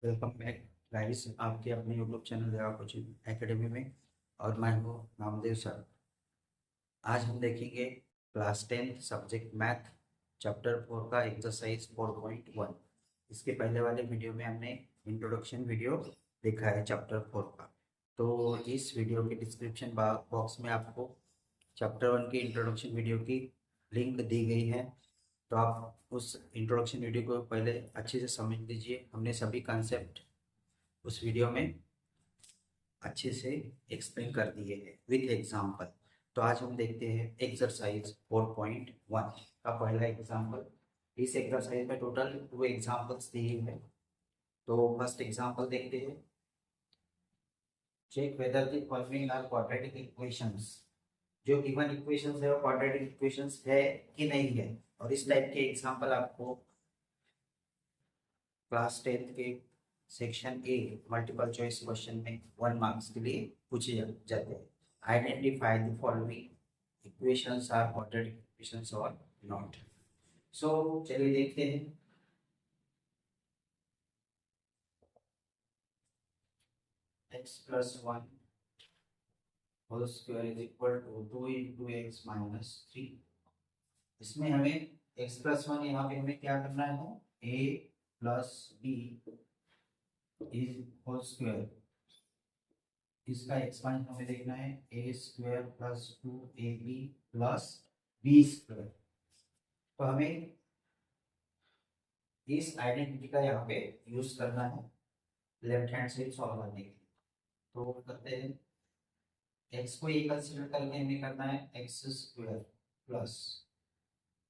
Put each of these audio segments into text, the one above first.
Welcome back guys, आपके अपने YouTube channel देवा कोचिंग एकेडमी में। और मैं हूँ नामदेव सर। आज हम देखेंगे क्लास 10 सब्जेक्ट मैथ चैप्टर 4 का एक्सरसाइज 4.1। इसके पहले वाले वीडियो में हमने इंट्रोडक्शन वीडियो देखा है चैप्टर 4 का। तो इस वीडियो के डिस्क्रिप्शन बॉक्स में आपको चैप्टर 1 की इंट्रोडक्शन वीडियो की लिंक दी गई है। तो आप उस इंट्रोडक्शन वीडियो को पहले अच्छे से समझ लीजिए। हमने सभी कॉन्सेप्ट उस वीडियो में अच्छे से एक्सप्लेन कर दिए हैं विद एग्जांपल। तो आज हम देखते हैं एक्सरसाइज 4.1 का पहला एग्जांपल। इस एक्सरसाइज में टोटल 2 एग्जांपल्स दिए हैं। तो फर्स्ट एग्जांपल देखते हैं। Check whether the following are quadratic equations. जो गिवन इक्वेशंस है वो क्वाड्रेटिक इक्वेशंस है कि नहीं है। और इस टाइप के एग्जांपल आपको क्लास 10 के section A multiple choice question में 1 मार्क्स के लिए पूछे जाते हैं। Identify the following equations are quadratic equations और नॉट। सो चलिए देखते हैं। x plus 1 whole square is equal to 2 into x minus 3। इसमें हमें x plus 1 यहाँ पे हमें क्या करना है, a plus b is whole square. इसका एक्सपांशन हमें देखना है A square plus 2ab plus B square. तो हमें इस आइडेंटिटी का यहाँ पे यूज करना है लेफ्ट हैंड साइड सॉल्व करने के लिए। तो करते हैं, x को ये कंसीडर करके हमें करना है x square plus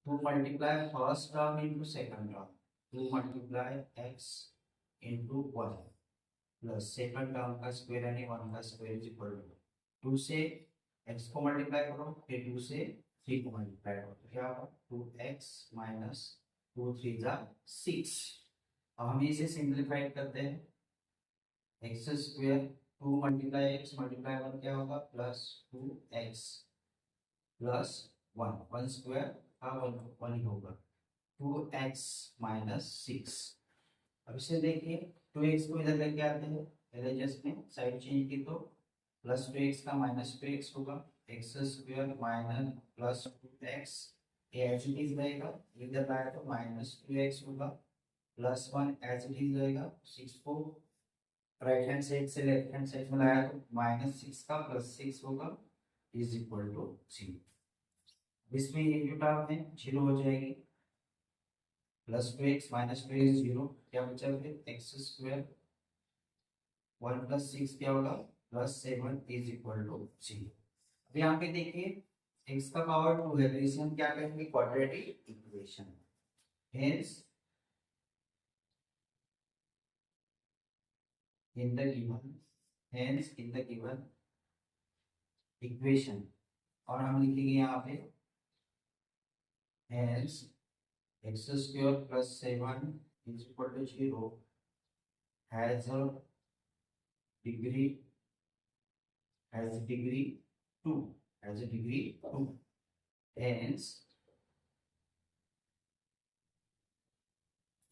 2 multiply first term into second term, 2 multiply x into 1 plus second term का स्क्वायर यानी 1 का स्क्वायर इज इक्वल टू 2 से x को मल्टीप्लाई करो, फिर 2 से 3 को मल्टीप्लाई करो, तो क्या होगा 2x माइनस 2 3 जा 6। अब हम इसे सिंप्लीफाई करते हैं। X square 2 multiply x multiply 1 क्या होगा प्लस 2x प्लस 1 स्क्वायर का 1 ही होगा 2x माइनस 6। अब इसे देखिए 2x को इधर लेके आते हैं, एलएचएस में साइड चेंज की तो प्लस 2x का माइनस 2x होगा, x square minus plus 2x H it is रहेगा, इधर लाया तो माइनस 2x होगा प्लस 1 एच इट इज रहेगा। 6 को राइट हैंड साइड से लेफ्ट हैंड साइड में लाया तो माइनस 6 का प्लस 6 होगा इज इक्वल टू 0। इसमें ये जो टर्म है 0 हो जाएगी, प्लस 2x माइनस 2x 0, क्या बचा फिर एक्स स्क्वायर 1 प्लस 6 क्या होगा प्लस 7 इज इक्वल टू 0। अब यहाँ पे देखिए x का पावर 2 है तो इसे हम क्या कहेंगे quadratic equation. Hence in the given equation, और हम लिखेंगे यहाँ पे hence x square plus 7 is equal to 0 has a degree 2 hence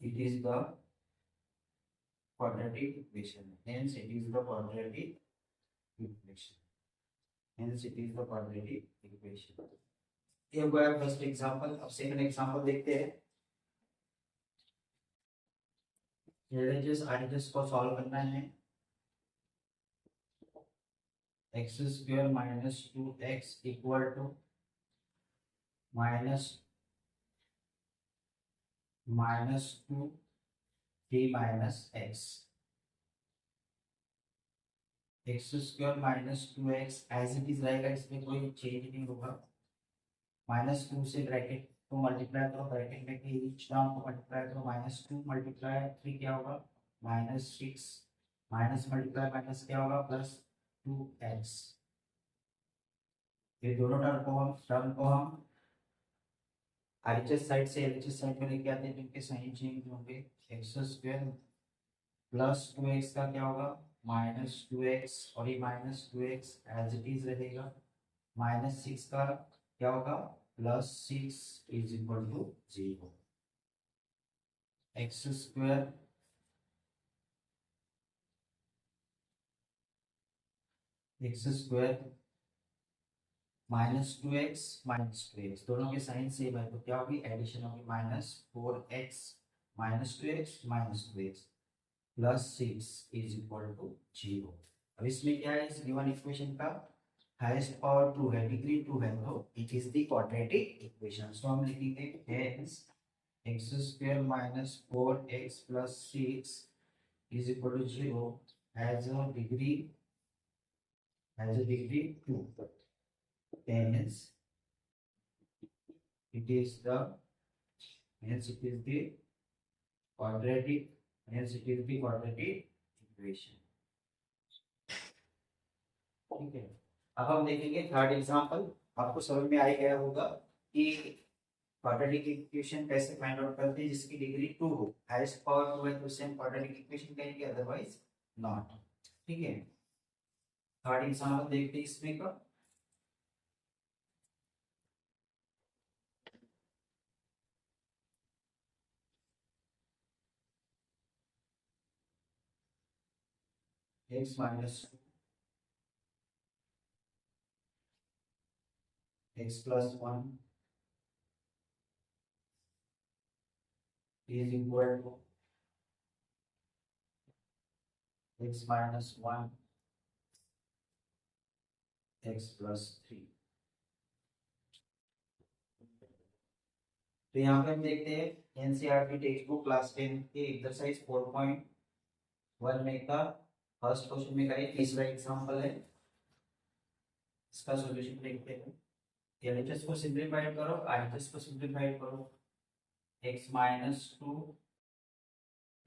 it is the quadratic equation, hence it is the quadratic equation। ये हुआ है फर्स्ट एग्जांपल। अब second example देखते हैं। एलएचएस को सॉल्व करना है। X square minus 2x equal to minus 2 3 minus x. X square minus 2x as it is रहेगा, इसमें कोई चेंज नहीं होगा। माइनस 2 से ब्रैकेट को मल्टीप्लाई करो, ब्रैकेट में ईच टर्म को मल्टीप्लाई करो, माइनस 2 मल्टीप्लाई 3 क्या होगा माइनस 6, माइनस मल्टीप्लाई माइनस क्या होगा प्लस 2x। ये दोनों टर्म को हम आरएचएस साइड से एलएचएस साइड में लेके आते हैं, जिनके साइन चेंज होंगे। एक्स स्क्वायर प्लस 2x का क्या होगा माइनस 2x, और ये minus 2x as it is रहेगा। माइनस 6 का क्या होगा plus 6 is equal to 0। X square x square -2x दोनों के साइन सेम है तो क्या होगी एडिशन होगी -4x -2x -2x +6 is equal to 0। अब इसमें क्या है इस गिवन इक्वेशन का हाईएस्ट पावर 2 है डिग्री 2 है तो it is the quadratic equation. So हम लिखेंगे hence x square -4x + 6 is equal to 0 has a degree 2 hence it is the hence it is the quadratic equation। ठीक है, अब हम देखेंगे थर्ड एग्जांपल। आपको समझ में आ ही गया होगा कि क्वाड्रेटिक इक्वेशन कैसे फाइंड आउट करते हैं जिसकी डिग्री 2 हो, हाईएस्ट पावर 2 है तो उसे हम क्वाड्रेटिक इक्वेशन कहेंगे अदरवाइज नॉट। ठीक है, थर्ड एग्जांपल देखते हैं इसमें का। x -2 x + 1 is equal to x -1 x + 3। तो यहाँ पे हम देखते हैं एनसीईआरटी टेक्स्ट बुक क्लास 10 के एक्सरसाइज 4.1 में का फर्स्ट क्वेश्चन में का एक तीसरा एग्जांपल है, इसका सॉल्यूशन देखते हैं। एलएचएस को सिंपलीफाइड करो, आरएचएस को सिंपलीफाइड करो। x -2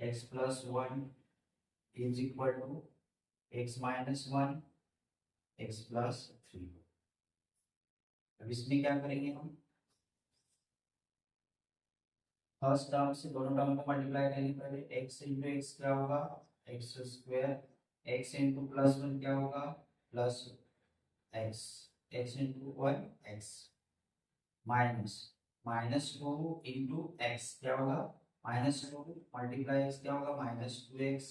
x + 1 is equal to x -1 x + 3। अब इसमें क्या करेंगे हम, फर्स्ट टर्म से दोनों टर्म को मल्टीप्लाई करेंगे। पहले x इंटू एक्स क्या होगा एक्स स्क्वायर, x इंटू +1 क्या होगा plus x, x into 1 x minus -2 into x क्या होगा -2 मल्टीप्लाई एक्स क्या होगा -2x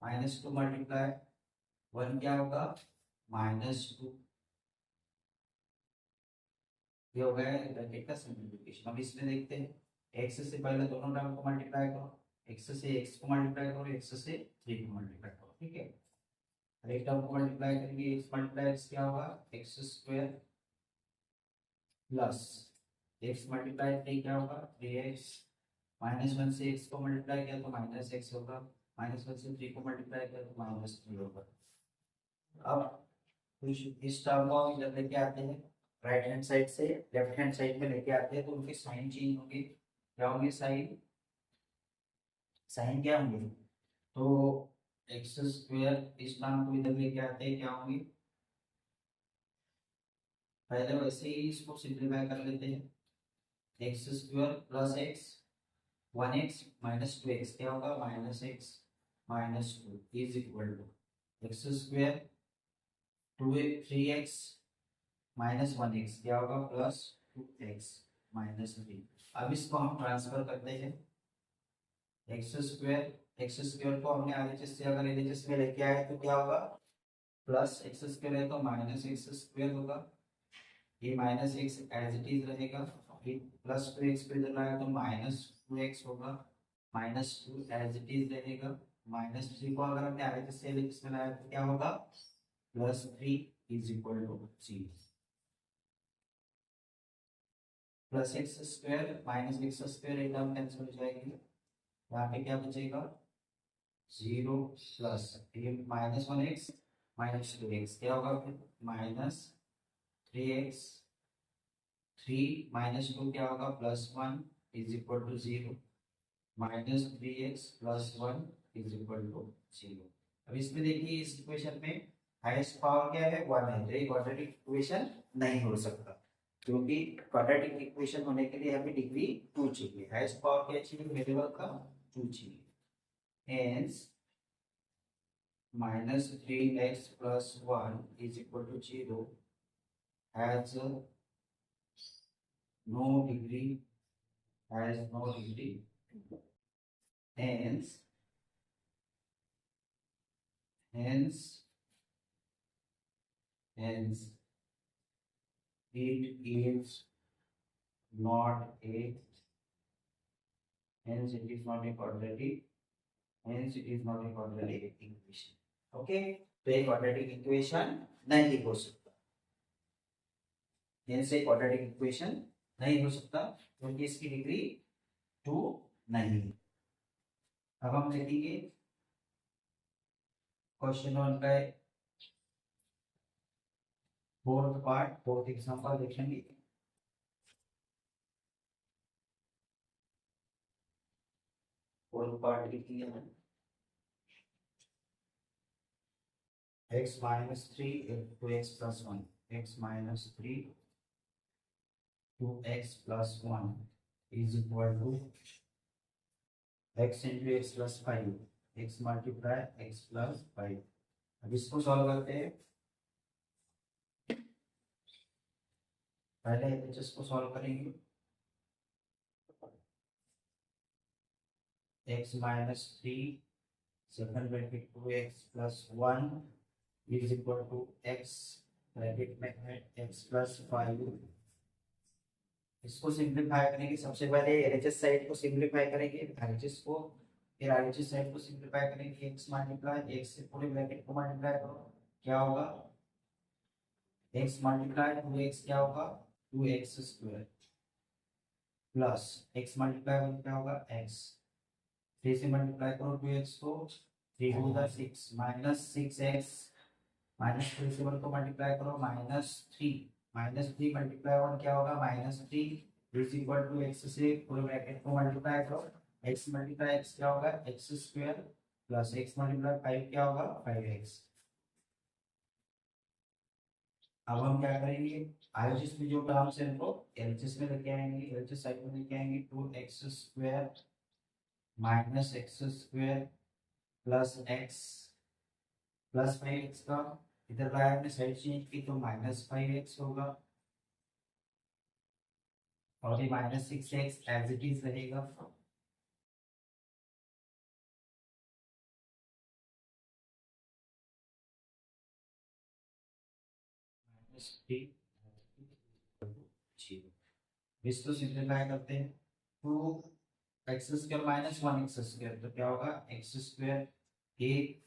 -2 मल्टीप्लाई 1 क्या होगा -2। ये हो गया ब्रैकेट का सिंपलीफिकेशन। अब इसमें देखते हैं x से पहले दोनों टर्म को मल्टीप्लाई करो, x से x को मल्टीप्लाई करो, x से 3 को मल्टीप्लाई करो। ठीक है, एक टर्म को मल्टीप्लाई करेंगे x मल्टीप्लाई x क्या होगा x square plus x multiply 3 क्या होगा 3x -1 से x को मल्टीप्लाई किया तो -x होगा, -1 से 3 को मल्टीप्लाई किया तो -3 होगा। अब इस टर्म को हम जब लेके आते हैं राइट हैंड साइड से लेफ्ट हैंड साइड में लेके आते हैं तो उनके साइन चेंज होंगे। क्या होंगे साइन, साइन क्या होंगे तो एक्स स्क्वायर इस टर्म को इधर लेके आते हैं क्या होंगे, पहले वैसे ही इसको सिंपलीफाई कर लेते हैं। X square plus x 1x -2x क्या होगा -x -2 is equal to x square 3x -1x क्या होगा +2x -3। अब इसको हम ट्रांसफर करते हैं एक्स स्क्वायर को हमने आरएचएस से अगर एलएचएस में लेके आए तो क्या होगा प्लस एक्स स्क्वायर है तो -x स्क्वायर होगा, ये -x एज इट इज रहेगा, +2x पे इधर लाया तो -2x होगा, -2 एज इट इज रहेगा, -3 को अगर हमने आरएचएस से एलएचएस में लाया तो क्या होगा +3 is equal to 0। Plus x square -x square एक टर्म कैंसिल हो जाएगी, यहाँ पे क्या बचेगा 0 प्लस -1x -2x क्या होगा फिर -3x 3 -2 क्या होगा +1 is equal to 0 -3x + 1 is equal to 0। अब इसमें देखिए इस इक्वेशन में हाईएस्ट पावर क्या है 1 है, तो ये क्वाड्रेटिक इक्वेशन नहीं हो सकता क्योंकि क्वाड्रेटिक इक्वेशन होने के लिए हमें डिग्री 2 चाहिए, हाईएस्ट पावर क्या चाहिए वेरिएबल का 2 चाहिए। hence -3x + 1 is equal to 0 has no degree, hence hence it is not a hence it is not a quadratic hence it is not a quadratic equation. Okay, तो एक quadratic equation नहीं हो सकता, hence एक quadratic equation नहीं हो सकता क्योंकि इसकी डिग्री 2 नहीं है। अब हम देखेंगे क्वेश्चन 1 का फोर्थ पार्ट, फोर्थ एग्जांपल देखेंगे। फोर्थ पार्ट लिखिए हम x minus 3 into x plus 1 x minus 3 to x plus 1 is equal to x into x plus 5 x multiply x plus 5। अब इसको सॉल्व करते हैं। पहले एलएचएस को सॉल्व करेंगे। x minus 3 second bracket 2x plus 1 is equal to x bracket में है x plus 5। इसको सिंप्लीफाई करेंगे। सबसे पहले एलएचएस साइड को सिंप्लीफाई करेंगे, आरएचएस को, फिर आरएचएस साइड को सिंप्लीफाई करेंगे। x मल्टीप्लाई x से पूरे ब्रैकेट को मल्टीप्लाई करो, क्या होगा x मल्टीप्लाई 2x क्या होगा 2x square plus x multiply 1 क्या होगा x, 3 से मल्टीप्लाई करो 2x को, 3 2 = 6 माइनस 6x माइनस 3 से 1 को मल्टीप्लाई करो माइनस 3 मल्टीप्लाई 1 क्या होगा -3 इज इक्वल टू x से पूरे ब्रैकेट को मल्टीप्लाई करो, x मल्टीप्लाई x क्या होगा x square plus x multiply 5 क्या होगा 5x। अब हम क्या करेंगे, आरएचएस में जो टर्म्स है उनको एलएचएस में लेके आएंगे, एलएचएस साइड में लेके आएंगे 2x square minus x square plus x plus 5x का इधर लाया हमने साइड चेंज की तो -5x होगा और ये -6x एज इट इज रहेगा। इसको सिंप्लीफाई करते हैं, 2x square minus 1x square तो क्या होगा x स्क्वायर। एक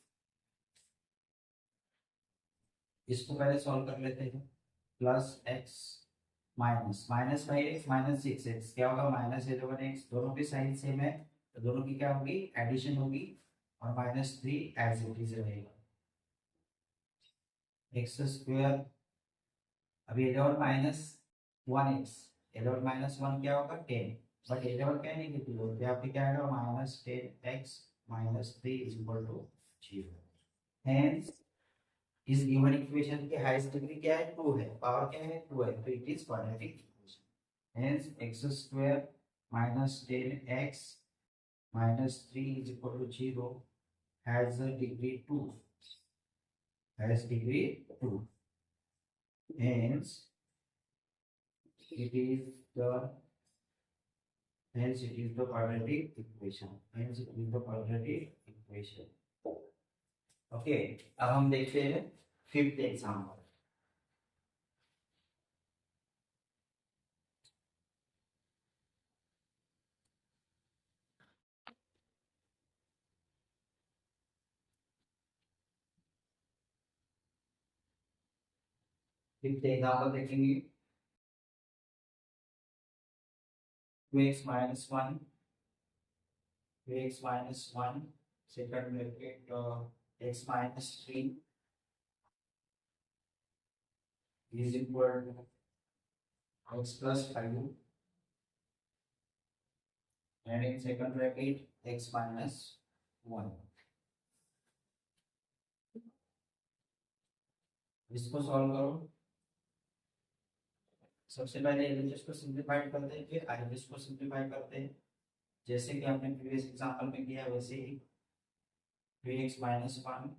इसको पहले सॉल्व कर लेते हैं, plus x minus -5x minus 6x क्या होगा -11x। दोनों की साइन सेम है तो दोनों की क्या होगी एडिशन होगी और -3 एज इट इज रहेगा। x स्क्वायर अभी 11 माइनस 1x 11 माइनस 1 क्या होगा 10 बट 11 क्या नेगेटिव हो गया, आपके क्या आएगा -10x minus 3 is equal to 0। Hence इस गिवन इक्वेशन की हाईएस्ट डिग्री क्या है 2 है, पावर क्या है 2 है तो it is quadratic equation. Hence x square minus 10x minus 3 is equal to 0 has a degree 2 has degree 2। Hence it is the hence it is the quadratic equation, hence it is the quadratic equation। Okay, अब हम देखते हैं fifth example. Fifth example देखेंगे 2x minus 1 2x minus 1 second bracket x minus 3 is equal to x plus 5 and in second bracket x minus 1। इसको solve करो। सबसे पहले LHS को सिंप्लीफाई करते हैं, फिर आरएचएस को सिंप्लीफाई करते हैं जैसे कि आपने प्रीवियस एग्जांपल में किया वैसे ही। 2x minus 1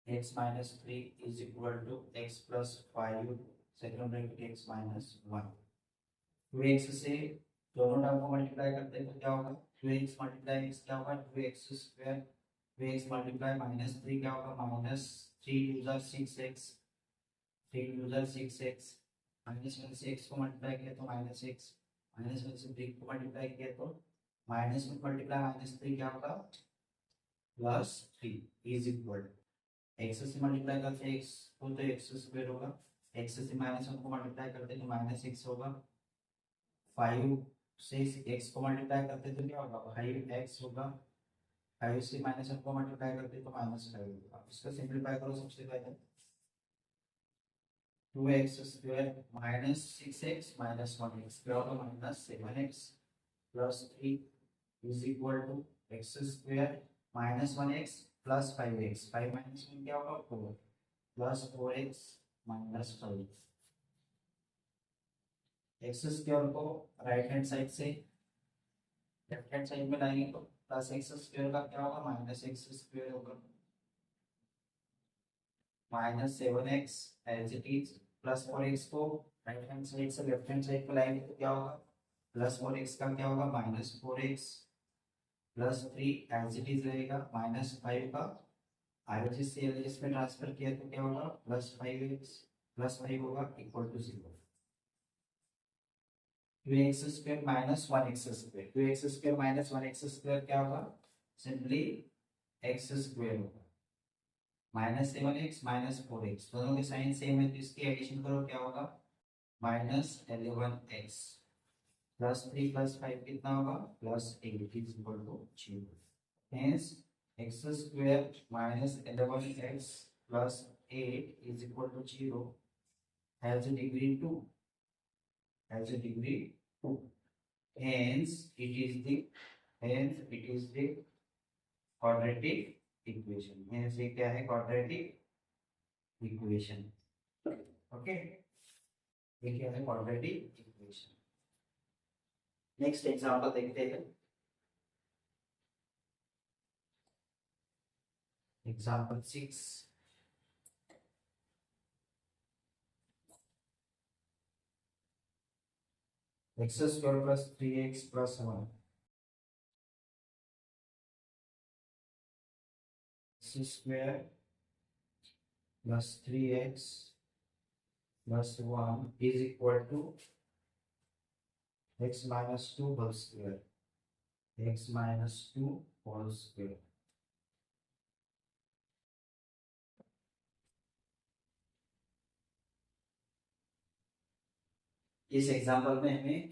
x minus 3 is equal to x plus 5 second bracket x minus 1। 2x से दोनों टर्म को मल्टीप्लाई करते हैं तो क्या होगा 2x मल्टीप्लाई x क्या होगा 2x स्क्वायर 2x मल्टीप्लाई -3 क्या होगा -3 2 6x 3 यूजर 6x, -1 से x को मल्टीप्लाई किया तो -x, -1 से 3 को मल्टीप्लाई किया तो -1 मल्टीप्लाई -3 क्या होगा +3 इज इक्वल एक्स से मल्टीप्लाई करते x को तो एक्स स्क्वायर होगा, x से -1 को मल्टीप्लाई करते तो -x होगा, 5 से x को मल्टीप्लाई करते तो क्या होगा 5x होगा, 5 से -1 को मल्टीप्लाई करते तो -5 होगा। इसको सिंपलीफाई करो सबसे पहले 2x स्क्वायर -6x -1x क्या होगा -7x +3 is equal to x square -1x + 5x, 5 - 1 क्या होगा 4 +4x -5। एक्स स्क्वायर को राइट हैंड साइड से लेफ्ट हैंड साइड में लाएंगे तो +x स्क्वायर का क्या होगा -x स्क्वायर होगा, -7x as it is, +4x को राइट हैंड साइड से लेफ्ट हैंड साइड में लाएंगे तो क्या होगा +4x का क्या होगा -4x +3 एज इट इज रहेगा, -5 का RHS से LHS में ट्रांसफर किया तो क्या होगा +5x +5 होगा equal to 0। 2x square -1x square, 2x square -1x square क्या होगा सिंपली x स्क्वायर होगा, -7x -4x दोनों के साइन सेम है तो इसकी एडिशन करो क्या होगा -11x +3 +5 कितना होगा +8 is equal to 0। Hence x square -11x +8 is equal to 0 has a degree 2, has a degree 2. Hence it is the quadratic equation. Hence ये क्या है quadratic equation. Okay, ये क्या है quadratic equation. Next example देखते हैं. Example 6. X square plus 3x plus 1. X square plus 3x plus 1 is equal to x minus 2 whole square. X minus 2 whole square. इस example में हमें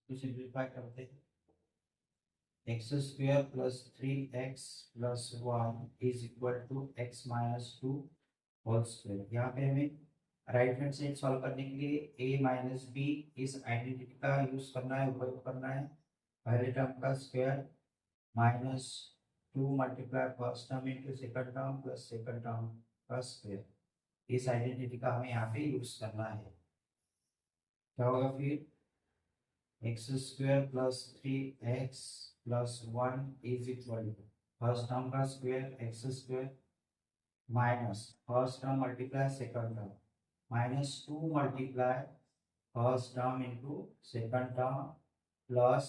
सिंपलीफाई करते हैं x square plus 3x plus 1 is equal to x minus 2 whole square. यहाँ पे हमें right hand side solve करने के लिए a माइनस बी इस आइडेंटिटी का यूज करना है, उपयोग करना है। पहले टर्म का square minus 2 multiply first term into second term plus second term का स्क्वायर, इस आइडेंटिटी का हमें यहाँ पे यूज करना है। क्या होगा फिर X square plus 3x plus 1 is equal to first term का square x square minus first term multiply second term -2 multiply first term into second term plus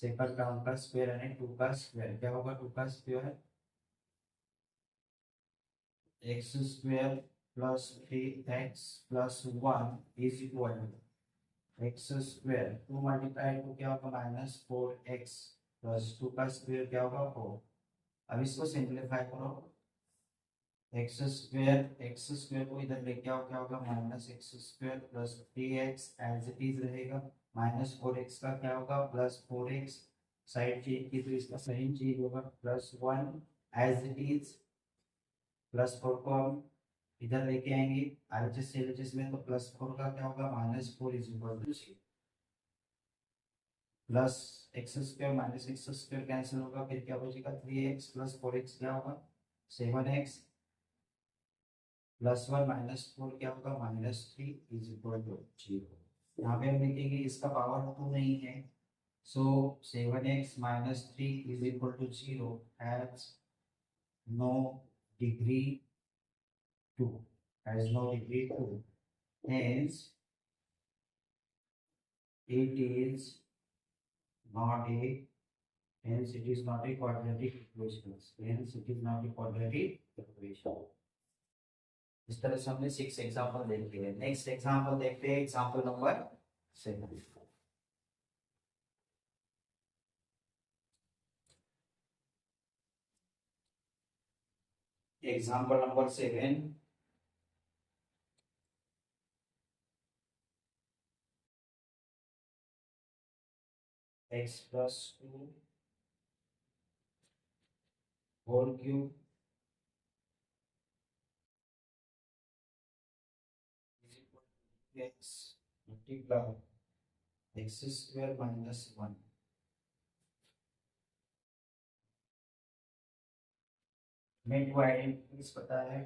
second term का स्क्वायर यानी 2 का स्क्वायर। क्या होगा 2 का square x square plus 3x plus 1 is equal to x square 2 multiply 2 क्या होगा -4x plus 2 का square क्या होगा 4। अब इसको सिंप्लीफाई करो, एक्स स्क्वायर को इधर लेके आओ क्या होगा -x square plus 3x as it is रहेगा, -4x का क्या होगा +4x, साइड चेंज की तो इसका साइन चेंज होगा, +1 एज इट इज, +4 को हम इधर लेके आएंगे RHS से LHS में तो +4 का क्या होगा -4 is equal two plus x square minus x square cancel होगा, फिर क्या बचेगा 3x प्लस 4x क्या होगा 7x प्लस 1 -4 क्या होगा -3 इज इक्वल टू 0। यहाँ पे हम लिखेंगे इसका पावर 2 नहीं है, so 7x - 3 is equal to 0 has no degree 2, has no degree 2, hence it is not a hence it is not a quadratic equation, hence it is not a quadratic equation. इस तरह से हमने 6 example देख लिए। Next example देखते हैं, example number 7। Example number 7, x plus 2 whole cube is equal to x multiply x square minus 1। हमें to identities पता है,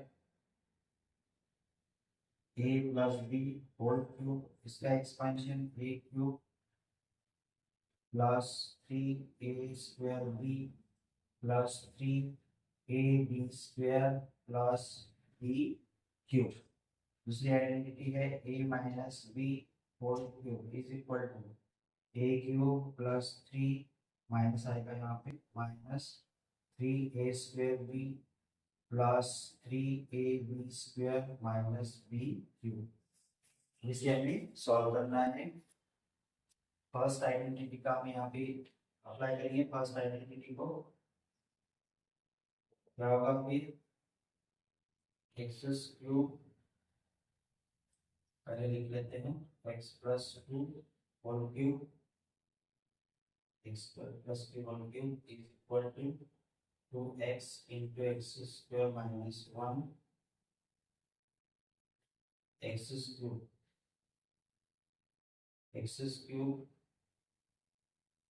a plus b whole cube, इसका expansion a cube plus 3a square b plus 3ab square plus b cube। दूसरी identity है a minus b whole cube is equal to a cube plus 3 minus आएगा यहाँ पे minus 3a square b plus 3ab square minus b cube. इसे हमें solve करना है। First identity का हम यहाँ पे अप्लाई करेंगे। फर्स्ट आइडेंटिटी को क्या होगा, फिर एक्स क्यूब पहले लिख लेते हैं, x plus 2 whole cube, x plus 2 whole cube is equal to 2x into x square minus 1 x cube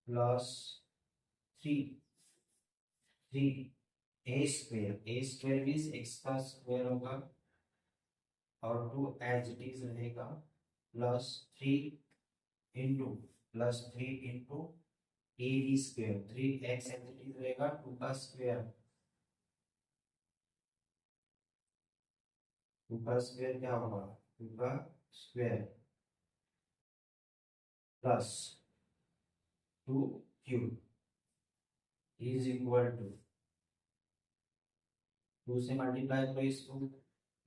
plus 3 a square means x का स्क्वायर होगा और 2 एज इट इज रहेगा plus 3 into a b square, 3x as it is रहेगा, 2 का square, 2 का square क्या होगा, 2 का square plus 2 cube is equal to 2 से मल्टीप्लाई करो इसको,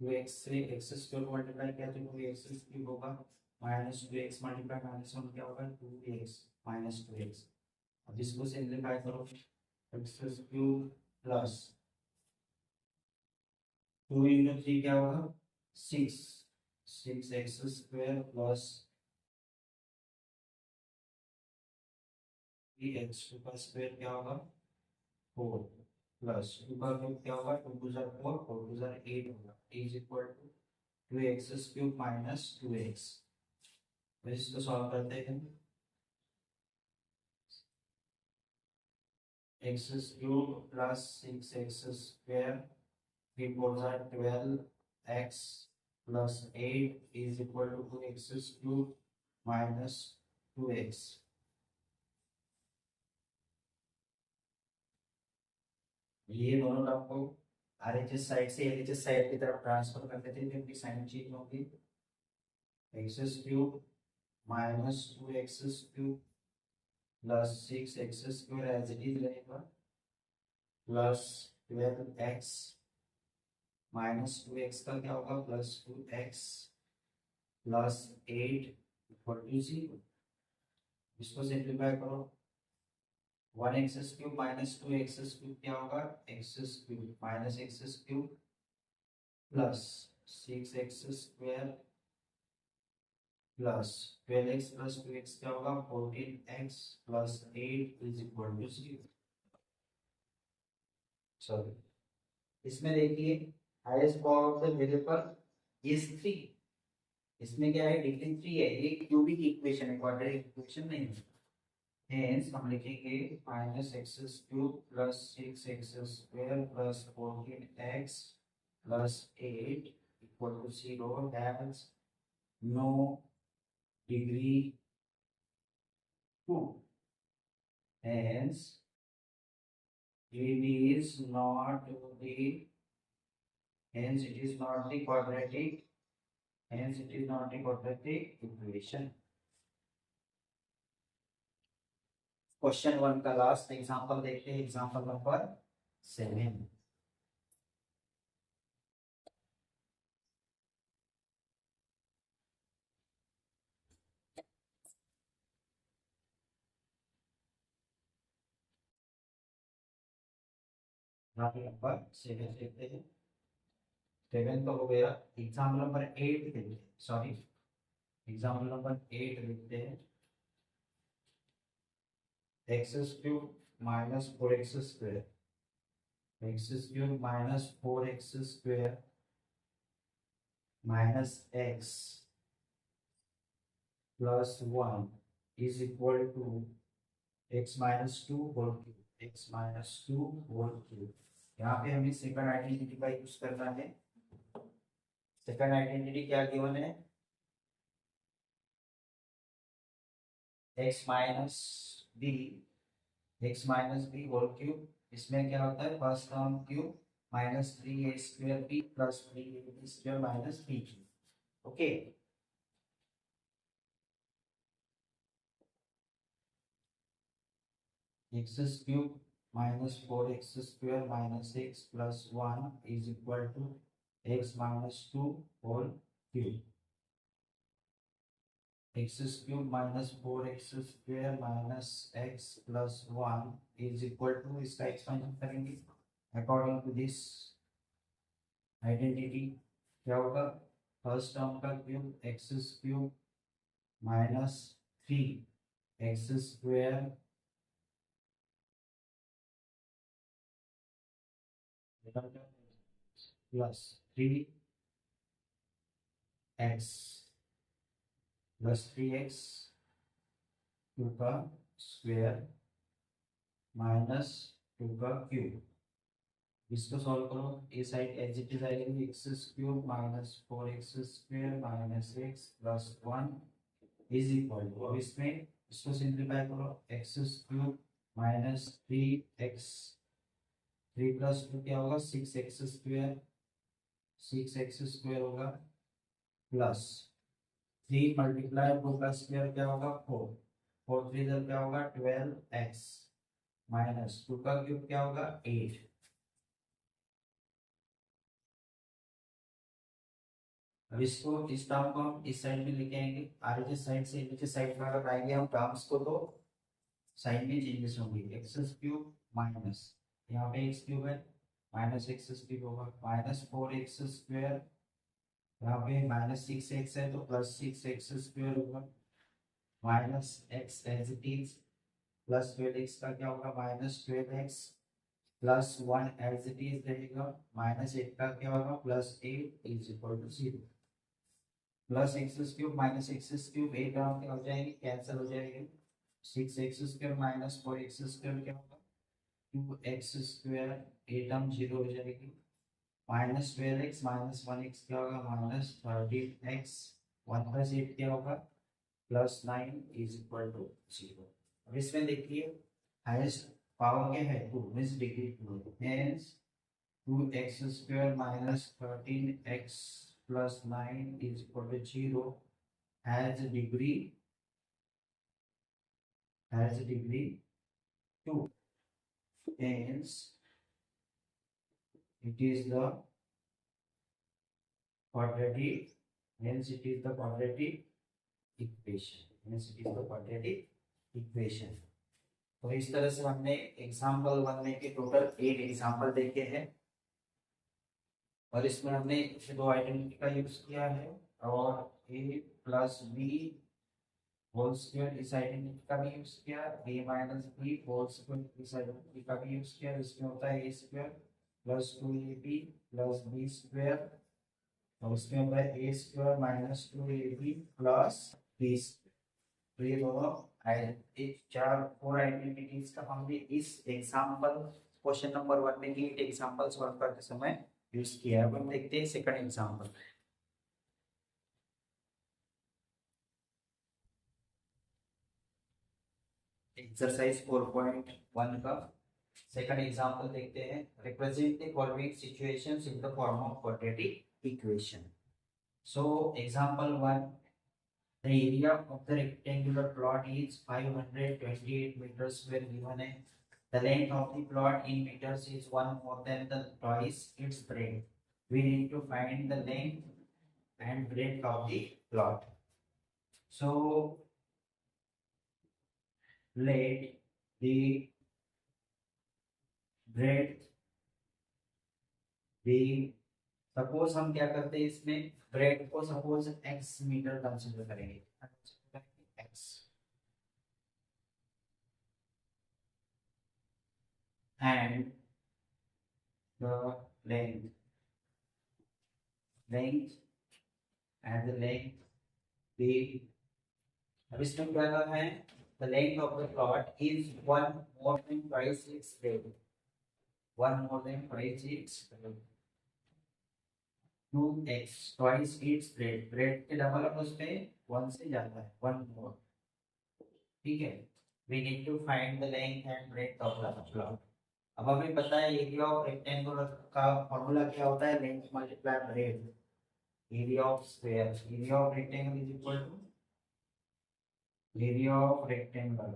2x से x स्क्वायर को मल्टीप्लाई किया तो 2x क्यूब होगा माइनस 2x मल्टीप्लाई माइनस 1 क्या होगा, 2x माइनस 2x। अब इसको सिंप्लीफाई करो, x क्यूब प्लस 2 इंटू 3 क्या होगा, 6x स्क्वायर प्लस 3x, 2 का स्क्वायर क्या होगा 4 प्लस 2 का क्यूब क्या होगा, 2 2 4 4 2 8 होगा, is equal to 2x cube minus 2x। तो इसको सॉल्व करते हैं, x cube plus 6x square 3 4 12x plus 8 is equal to 2x cube minus 2x। ये दोनों टर्म को आरएचएस साइड से एलएचएस साइड की तरफ ट्रांसफर कर देते हैं, क्योंकि साइन चेंज होगी। x cube minus 2x cube plus 6x square as it is रहेगा प्लस 12x माइनस 2x का क्या होगा, plus 2x plus 8 equal to 0। इसको सिंप्लीफाई करो, 1x cube minus 2x cube क्या होगा, x cube minus x cube plus 6x square plus 12x plus 2x क्या होगा, 14x plus 8 is equal to 0। Sorry, इसमें देखिए highest power of the variable is 3, इसमें क्या है, डिग्री 3 है, ये क्यूबिक इक्वेशन है, क्वाड्रेटिक इक्वेशन नहीं है। हेंस हम लिखेंगे minus x cube plus 6x square plus 14x plus 8 equal to 0 has no degree 2, hence it is not the hence it is not the quadratic, hence it is not the quadratic equation। Question 1 का last example देखते हैं, example number 7। यहाँ पे number 7 देखते हैं। 7 तो हो गया। एग्जाम्पल नंबर 8 देखते हैं, सॉरी एग्जाम्पल नंबर 8 देखते हैं। X cube minus 4x square, x cube minus 4x square minus x plus 1 is equal to x minus 2 whole cube, x minus 2 whole cube. यहाँ पे हमें सेकंड आइडेंटिटी का use करना है। सेकंड आइडेंटिटी क्या given है, x minus b, x minus b whole cube. इसमें क्या होता है, first term cube minus 3a square b plus 3ab square minus b cube. Okay, x cube minus 4x square minus x plus 1 is equal to x minus 2 whole cube. X cube minus 4x square minus x plus 1 is equal to, इसका expansion करेंगे according to this identity. क्या होगा, first term का cube x cube minus 3x square plus 3x प्लस 3x two का square minus 2 का cube. इसको solve करो, ए साइड एज इट इज आएगी, x cube minus 4x square minus x plus 1 is equal to, अब इसमें इसको सिंप्लीफाई करो, x cube minus 3x, 3 plus 2 क्या होगा 6x स्क्वायर, 6x स्क्वायर होगा प्लस 3 मल्टीप्लाई 2 का स्क्वायर क्या होगा 4, 4 3 इधर क्या होगा 12x माइनस 2 का क्यूब क्या होगा 8। अब इसको, इस टर्म को हम इस साइड में लेके आएंगे, आगे साइड से नीचे साइड में अगर आएंगे हम टर्म्स को तो साइड में चेंजेस होंगे। एक्स क्यूब माइनस, यहाँ पे एक्स क्यूब है माइनस एक्स क्यूब होगा माइनस 4x स्क्वायर, यहाँ पे माइनस 6x है तो प्लस 6x स्क्वायर होगा minus x as it is plus 12x का क्या होगा minus 12x plus 1 as it is रहेगा माइनस 8 का क्या होगा plus 8 is equal to 0। Plus x cube minus x cube एक टर्म क्या हो जाएगी, कैंसिल हो जाएगी। 6x square minus 4x square क्या होगा 2x स्क्वायर, ए टर्म 0 हो जाएगी माइनस 12x माइनस 1x क्या होगा माइनस 13x, 1 प्लस 8 क्या होगा प्लस 9 इज इक्वल टू 0। अब इसमें देखिए हाईएस्ट पावर क्या है 2 means degree 2 hence 2x square minus 13x plus 9 is equal to 0 has degree 2 hence it is the quadratic, hence it is the quadratic equation, hence it is the quadratic equation। तो इस तरह से हमने example 1 में के total 8 example देखे हैं और इसमें हमने दो आइडेंटिटी का यूज किया है और a plus b whole square इस आइडेंटिटी का भी यूज किया, a minus b whole square इस आइडेंटिटी का भी यूज किया। इसमें होता है a square plus 2ab plus B square और उसमें होता है a square minus 2ab plus B square. तो ये दोनों फोर आइडेंटिटीज का हमने इस एग्जाम्पल क्वेश्चन नंबर 1 में 8 एग्जाम्पल सॉल्व करते समय यूज किया है। अब हम देखते हैं सेकंड एग्जाम्पल। एक्सरसाइज 4.1 का सेकंड एग्जांपल देखते हैं। Represent the following situations in the form of quadratic equation. So example 1, The area of the rectangular plot is 528 meters square given है. The length of the plot in meters is one more than the twice its breadth. We need to find the length and breadth of the plot. So let the breadth be, suppose हम क्या करते हैं इसमें bread को suppose x metre consider करेंगे x and the length and the length b. अब इसमें क्या करना है, the length of the plot is one more than twice its breadth, one more than twice its breadth. 2x twice its breadth, breadth के double अब उसपे 1 से जाता है, 1 more. ठीक है. We need to find the length and breadth of the plot. अब हमें पता है एरिया ऑफ रेक्टेंगुलर का फॉर्मूला क्या होता है, length multiply breadth. Area of square, area of rectangle is equal to area of rectangle,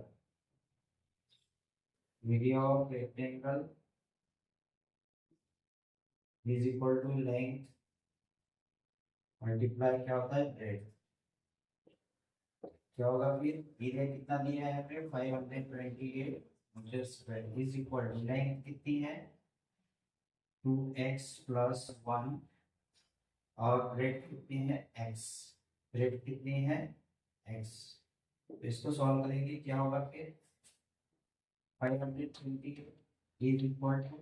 area of rectangle is equal to length multiply क्या होता है breadth. क्या होगा फिर, एरिया कितना दिया है हमें 528 metre square is equal to length कितनी है 2x plus 1 और ब्रेड कितनी है x, ब्रेड कितनी है x. तो इसको सॉल्व करेंगे क्या होगा फिर 520 इज इक्वल टू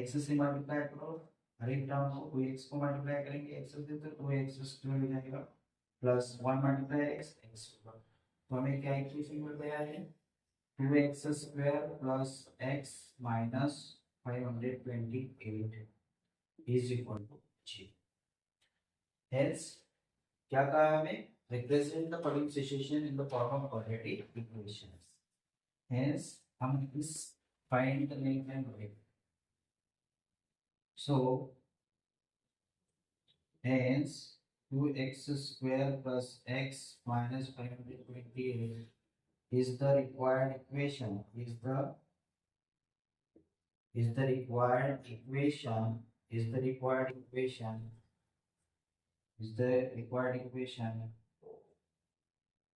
x से मल्टीप्लाई करो हर एक टर्म को 2x को मल्टीप्लाई करेंगे x से तो 2x स्क्वायर हो जाएगा प्लस 1 मल्टीप्लाई x x होगा. तो हमें क्या इक्वेशन मिल गया है 2x square plus x minus 528 is equal to 0. Hence क्या कहा हमें, represent the following situation in the form of quadratic equations. Hence हम इस find the length and breadth. So hence 2x square plus x minus 528 is the required equation, is the required equation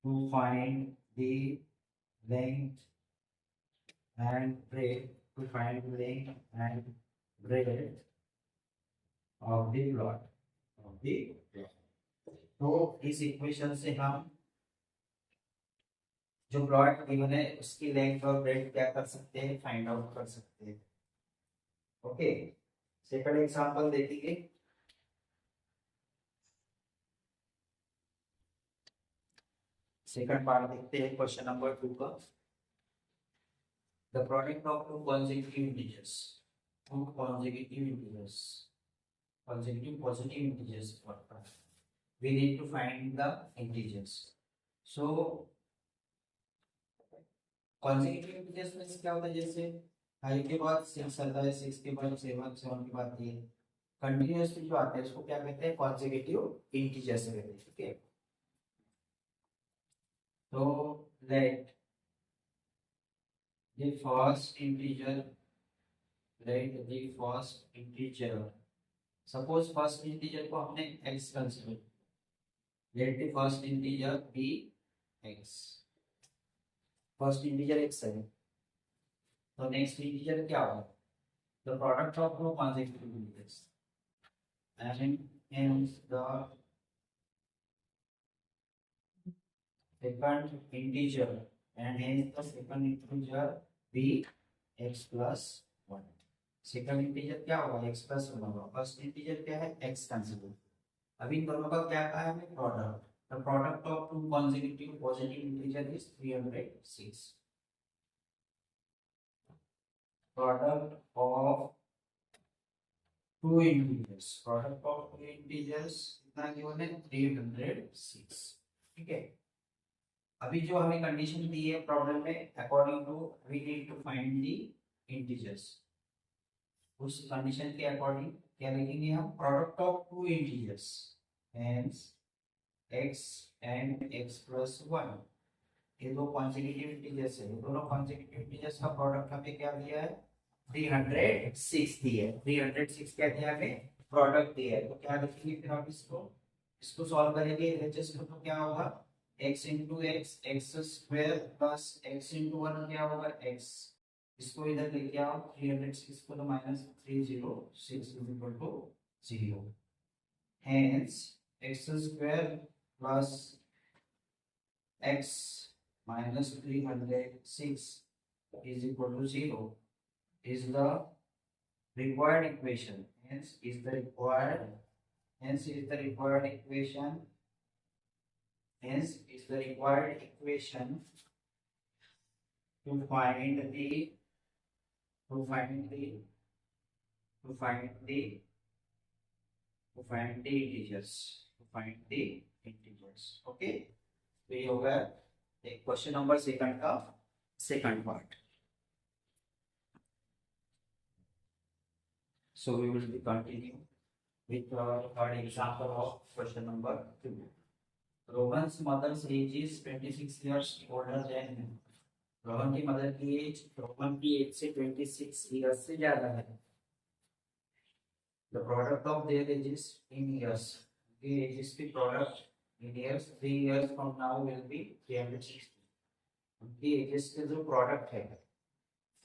to find the length and breadth of the plot. तो इस equation से हम जो plot given है उसकी length और breadth क्या कर सकते हैं, फाइंड आउट कर सकते हैं. ओके, सेकंड एग्जांपल देखेंगे. सेकंड पार्ट देखते हैं क्वेश्चन नंबर 2 का. The product of two consecutive integers consecutive positive integers, we need to find the integers. So consecutive integers में क्या होता है, जैसे 5 के बाद 6 आता है, 6 के बाद 7, 7 के बाद 3 कंटिन्यूअसली जो आते हैं उसको क्या कहते हैं, consecutive integers कहते हैं. ठीक है, तो let the first integer, suppose first integer को हमने x consider, let the first integer be x, first integer x है, तो next integer क्या होगा, the product of two consecutive integers, and hence the second integer be x plus 1. Second integer क्या होगा, x plus 1 होगा. First integer क्या है, x consider. अभी इन दोनों का क्या कहा है हमें, product. The product of two consecutive positive integer is 306. Product of two integers कितना गिवन है, 306. ठीक है, अभी जो हमें कंडीशन दी है प्रॉब्लम में, according to we need to find the integers. उस कंडीशन के अकॉर्डिंग क्या लिखेंगे हम, product of two integers, hence x and x plus 1, ये दो कॉन्सेक्यूटिव इंटीजर्स है, दोनों कॉन्सेक्यूटिव इंटीजर्स का प्रोडक्ट हमें क्या दिया है 306 दिया है, 306 क्या दिया है प्रोडक्ट दिया है। तो क्या लिखेंगे फिर आप इसको सॉल्व करेंगे एलएचएस में, तो क्या होगा x into x x square plus x into one क्या होगा x, इसको इधर लेके आओ 306 को तो minus 306 is equal to 0, hence x square plus x minus 306 is equal to 0 is the required equation, hence is the required equation, hence is the required equation to find the to find the to find the integers okay। तो ये होगा एक question number second का second part. So we will be continue with third example of question number 2. Rohan's mother's age is 26 years older than him. Rohan की mother की as Rohan की as से 26 years से ज्यादा है। The product of their ages in years. The ages की product in years 3 years from now will be 360. उनकी edges के जो प्रोडक्ट है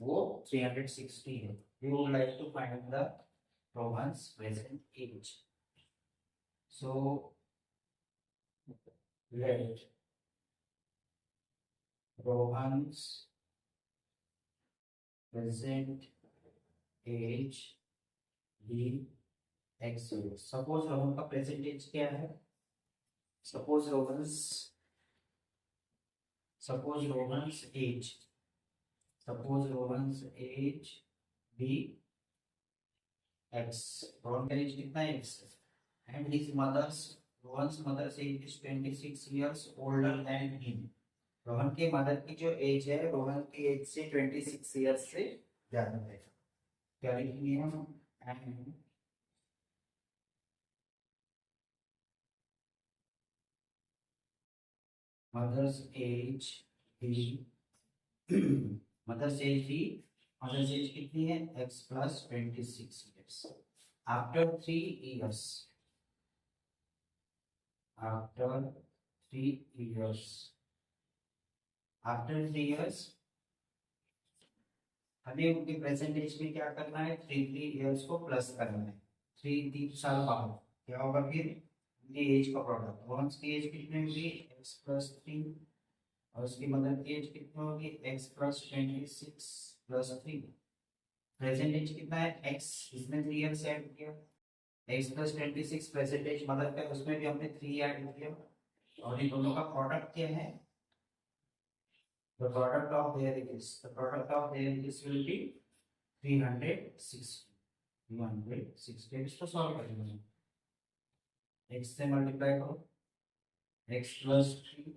वो 360 है। We would like to find the Rohan's present age. So let Rohan's present age be x years. Suppose Rohan का present age क्या है? Suppose Rohan's age be x. Rohan का age कितना है x? And Rohan's mother's age is 26 years older than him. Rohan के mother की जो as है रोहन की एज से 26 इयर्स से ज्यादा है। क्या लिखेंगे हम एंड मदर्स एज कितनी है x plus 26 years after 3 years after 3 years हमें उनके प्रेजेंट एज में क्या करना है 3 इयर्स को प्लस करना है। 3 साल बाद क्या होगा फिर उनकी एज का प्रोडक्ट। रोहन्स की एज कितनी होगी x प्लस 3 और उसकी मदर की एज कितनी होगी x plus 26 plus 3। Present age कितना है x, इसमें 3 इयर्स ऐड किया, x plus 26 present age mother का उसमें भी हमने 3 ऐड किया और इन दोनों का प्रोडक्ट क्या है the product of their ages will be 360 इसको सॉल्व करेंगे x से मल्टीप्लाई करो x प्लस 3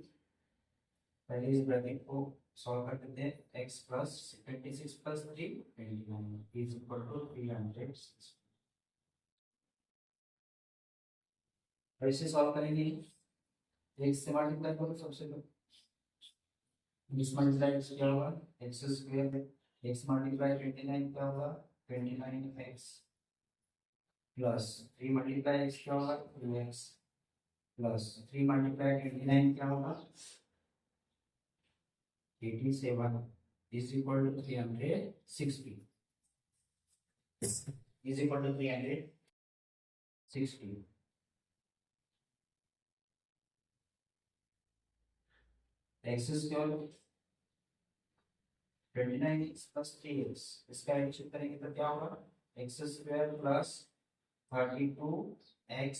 पहले इस ब्रैकेट को सॉल्व कर देते हैं x plus 26 plus 3 29 is equal to 360। ऐसे सॉल्व करेंगे x से मल्टीप्लाई करो सबसे पहले x मल्टीप्लाई x क्या होगा x स्क्वायर x मल्टीप्लाई 29 क्या होगा 29x प्लस 3 मल्टीप्लाई x क्या होगा 2x प्लस 3 मल्टीप्लाई 29 क्या होगा 87 is equal to 360 is equal to 360। x square 29x plus 3x इसका एडिशन करेंगे तो क्या होगा x स्क्वायर प्लस 32x,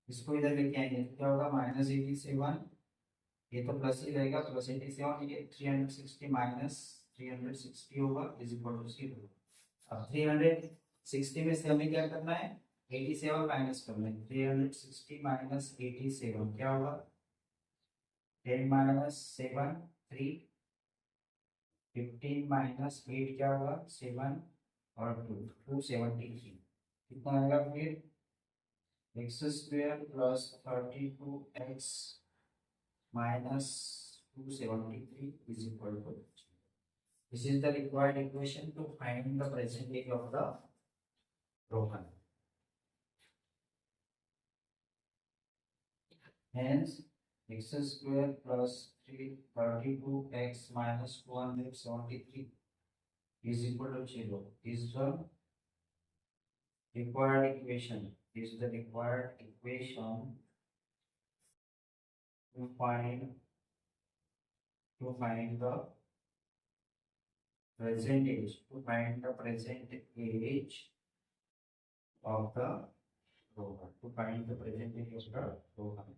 इसको इधर लेके आएंगे तो क्या होगा माइनस 87, ये तो प्लस ही रहेगा प्लस 87, ये 360 माइनस 360 होगा इज इक्वल टू 0। अब 360 में से हमें क्या करना है 87 माइनस करना है। 360 माइनस 87 क्या होगा 10 माइनस 7 3, 15 माइनस 8 क्या होगा 7 और 2 273 कितना आएगा फिर x square plus 32x minus 273 is equal to 0. This is the required equation to find the percentage of the broken. Hence, x square plus 32x minus 273 is equal to 0. Is the required equation. Is the required equation to find the present age. To find the present age of the program. To find the present age of the program.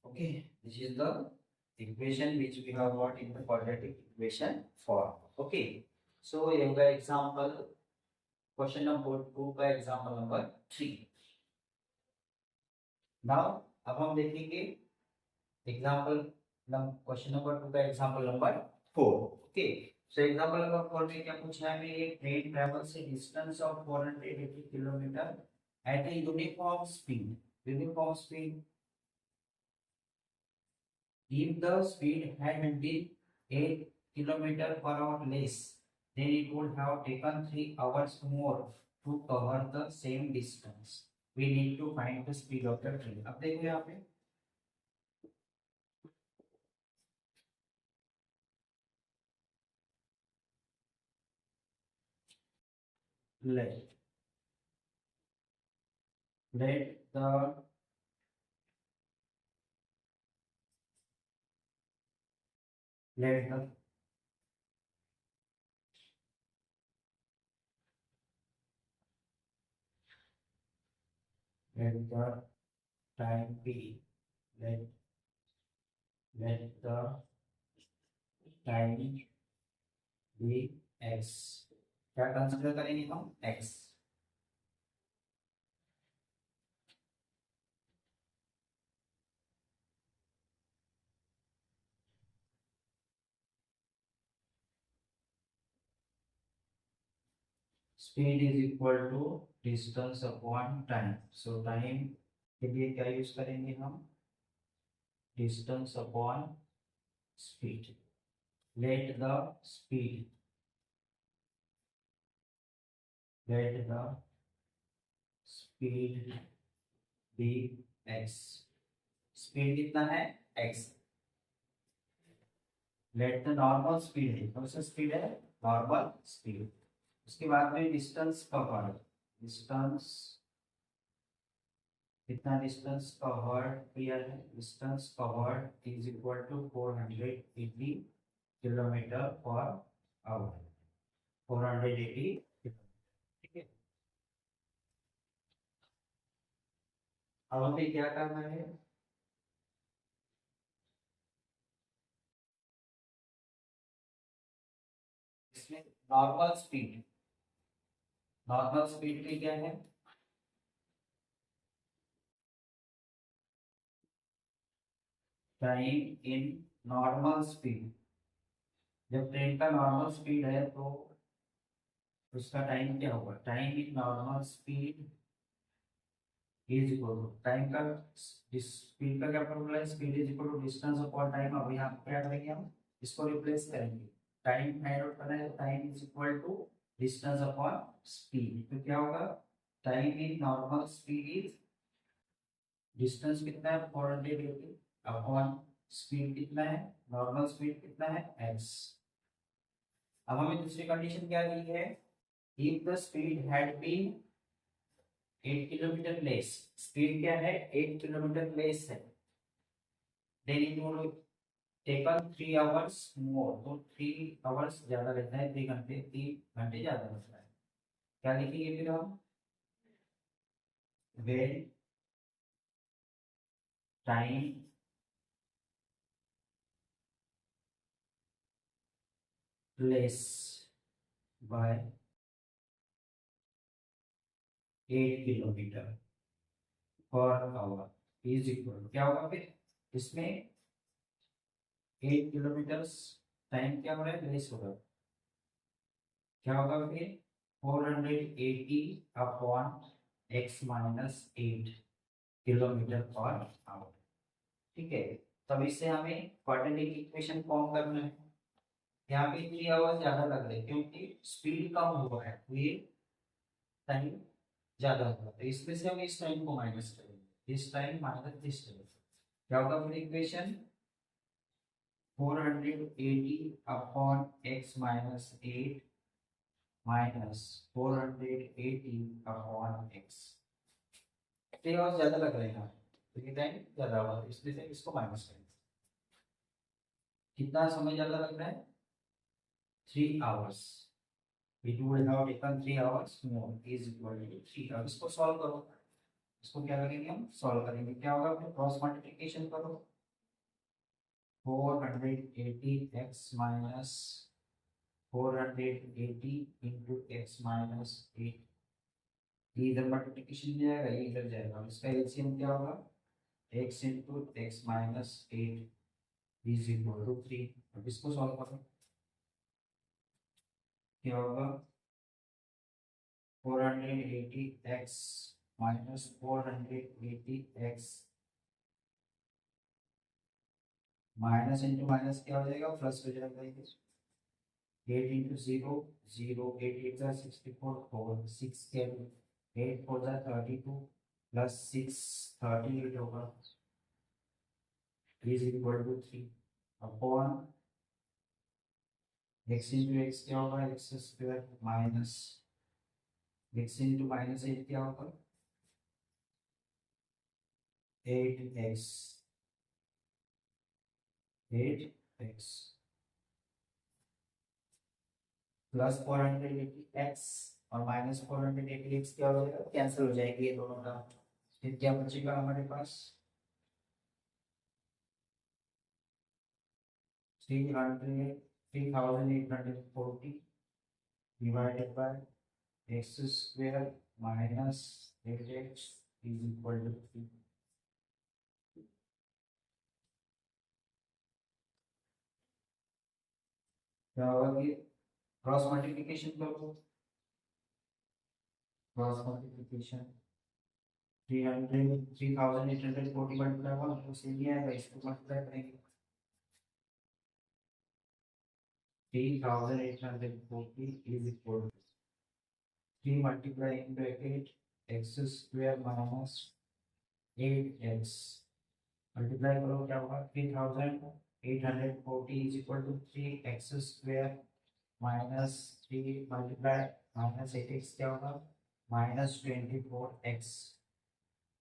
Okay, this is the equation which we have got in the quadratic equation form. Okay, so you have example question number 2 का example number 3. Now अब हम देखेंगे example question number 2 का example number 4. Okay, so example number 4 में क्या पूछा है हमें, ये train travels a distance of 480 kilometer at a uniform speed. Uniform speed. If the speed had been 8 kilometer per hour less, then it would have taken 3 hours more to cover the same distance. We need to find the speed of the train. अब देखो यहाँ पे let the let the let the time be let the time be x. क्या consider करेंगे हम x. Speed is equal to distance upon time. So time के लिए क्या यूज करेंगे हम, distance upon speed. Let the speed be x. Speed कितना है x. Let the normal speed है, कौन सा स्पीड है, नॉर्मल स्पीड. उसके बाद में डिस्टेंस कवर्ड. डिस्टेंस कितना डिस्टेंस कवर्ड किया है, distance covered is equal to 480 kilometre per hour. 480. ठीक है, अब हमें क्या करना है, इसमें नॉर्मल स्पीड. नॉर्मल स्पीड में क्या है, टाइम इन नॉर्मल स्पीड. जब ट्रेन का नॉर्मल स्पीड है तो उसका टाइम क्या होगा, time in normal speed is equal to time का स्पीड का क्या फॉर्मूला है, speed is equal to distance upon time. अब यहाँ पे क्या करेंगे, हम इसको रिप्लेस करेंगे. टाइम फाइंड आउट करना है तो time is equal to distance upon speed. तो क्या होगा, time in normal speed is, distance कितना है 480 अपॉन स्पीड कितना है, नॉर्मल स्पीड कितना है x. अब हमें दूसरी कंडीशन क्या दी है, if the speed had been 8 kilometre less. Speed क्या है 8 किलोमीटर लेस है, then it would taken 3 hours more. तो 3 आवर्स ज्यादा रहता है, 3 घंटे, 3 घंटे ज्यादा रहता है. क्या लिखेंगे फिर हम, when time less by 8 kilometre per our is equal, क्या होगा फिर इसमें 8 किलोमीटर टाइम क्या हो रहा है, लेस होगा. क्या होगा फिर 480 upon x minus 8 kilometre per our. ठीक है, तब इससे हमें क्वाड्रेटिक इक्वेशन फॉर्म करना है। यहाँ पे 3 आवर्स ज्यादा लग रहे हैं क्योंकि स्पीड कम हुआ है, तो ये टाइम ज्यादा होगा, तो इसमें से हम इस टाइम को माइनस करेंगे, इस टाइम माइनस दिस टाइम। क्या होगा फिर equation? 480 upon x minus 8 minus 480 upon x। 3 hours ज्यादा लग रहे हैं यहाँ, तो ये टाइम ज्यादा हुआ, इसमें से इसको माइनस करेंगे। कितना समय ज्यादा लग रहा है? 3 hours. It would have taken 3 hours more is equal to 3। अब इसको सॉल्व करो, इसको क्या करेंगे हम? सॉल्व करेंगे। क्या होगा? फिर क्रॉस मल्टीप्लिकेशन करो। 480 x minus 480 into x minus 8, इधर मल्टीप्लिकेशन जाएगा, ये इधर जाएगा, इसका एलसीएम क्या होगा? x into x minus 8 is equal to 3। अब इसको सॉल्व करो, क्या होगा? 480 x minus 480 x minus into minus क्या हो जाएगा? प्लस हो जाएगा। 8 इंटू 0 0, 8 8 जा 64, 4 6 कैरी, 8 4 जा 32 प्लस 6 38 होगा, is equal to 3 upon x into x क्या होगा? X square minus x into minus 8 क्या होगा? 8x 8x प्लस 480x और माइनस 480x क्या हो जाएगा? कैंसिल हो जाएगी ये दोनों का। फिर क्या बचेगा हमारे पास? 3840 divided by x square minus 8x is equal to 3। क्या होगा? कि क्रॉस मल्टीप्लिकेशन करो, क्रॉस मल्टीप्लिकेशन 3840 मल्टीप्लाई 1 तो सेम ही आएगा, इसको मल्टीप्लाई करेंगे 3840 is equal to 3 multiplying bracket x square minus 8x multiply करो, क्या होगा? 3840 is equal to 3x square minus 3 multiply minus 8x क्या होगा? minus 24x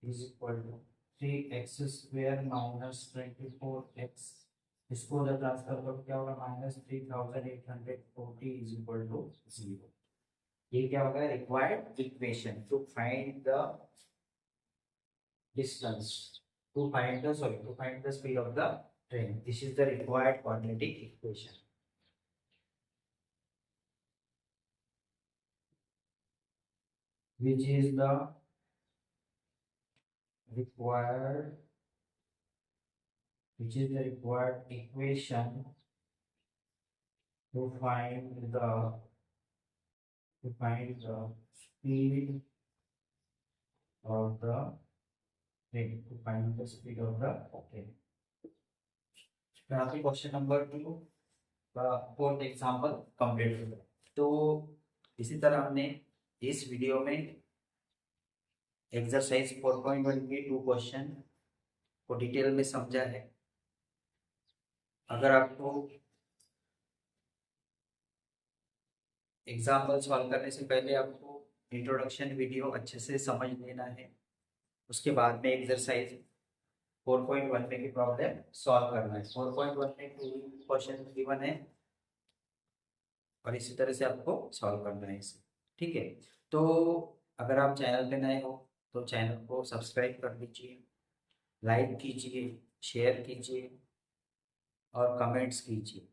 is equal to 3x square minus 24x। इसको जब ट्रांसफर करो क्या होगा? -3840 इज इक्वल टू 0। ये क्या होगा? Required equation to find the distance, to find the speed of the train. This is the required quadratic equation. which is the required equation to find the speed of the train, यहाँ पे question number 2 का fourth example complete हो गया। तो इसी तरह हमने इस वीडियो में एक्सरसाइज 4.1 के 2 क्वेश्चन को डिटेल में समझा है। अगर आपको एग्जाम्पल सॉल्व करने से पहले आपको इंट्रोडक्शन वीडियो अच्छे से समझ लेना है, उसके बाद में एक्सरसाइज 4.1 में की प्रॉब्लम सॉल्व करना है। 4.1 में 2 क्वेश्चन गिवन है और इसी तरह से आपको सॉल्व करना है इसे। ठीक है, तो अगर आप चैनल पे नए हो तो चैनल को सब्सक्राइब कर दीजिए, लाइक कीजिए, शेयर कीजिए और कमेंट्स कीजिए।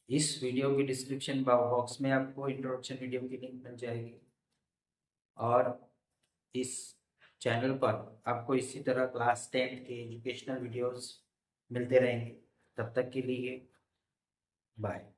इस वीडियो की डिस्क्रिप्शन बॉक्स में आपको इंट्रोडक्शन वीडियो की लिंक मिल जाएगी और इस चैनल पर आपको इसी तरह क्लास 10 के एजुकेशनल वीडियोस मिलते रहेंगे। तब तक के लिए बाय।